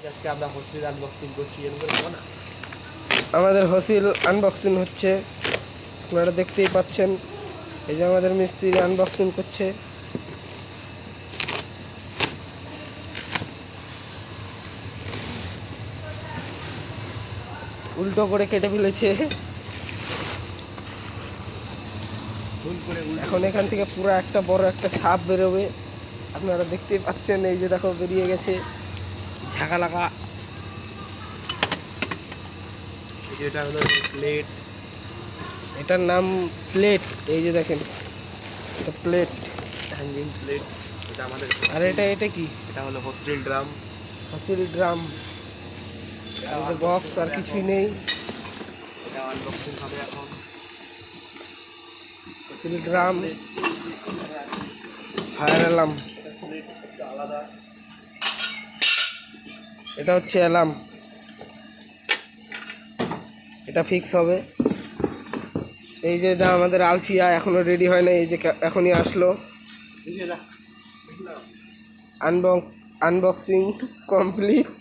আজকে আমরা hostel unboxing করছি না। আমাদের হোস্টেল আনবক্সিং হচ্ছে, আপনারা দেখতেই পাচ্ছেন। এই যে আমাদের মিস্ত্রি আনবক্সিং করছে। উল্টো করে কেটে ফেলেছে। এখন এখান থেকে পুরো একটা বড় একটা সাপ বেরোবে, আপনারা দেখতেই পাচ্ছেন। এই যে দেখো বেরিয়ে গেছে ঝাঁকা লাগা। এটা হলো প্লেট, এটার নাম প্লেট। এই যে দেখেন এটা প্লেট, হ্যাঙ্গিং প্লেট। এটা আমাদের আর এটা কি? এটা হলো হোস্টেল ড্রাম। Hostel drum. আর যে বক্স আর কিছুই নেই। এটা আনবক্সিং হবে এখন। Hostel drum, fire alarm. আলাদা, এটা হচ্ছে অ্যালার্ম, এটা ফিক্স হবে। এই যে আমাদের আলসিয়া এখনো রেডি হয় না, এই যে এখনই আসলো। Unboxing complete.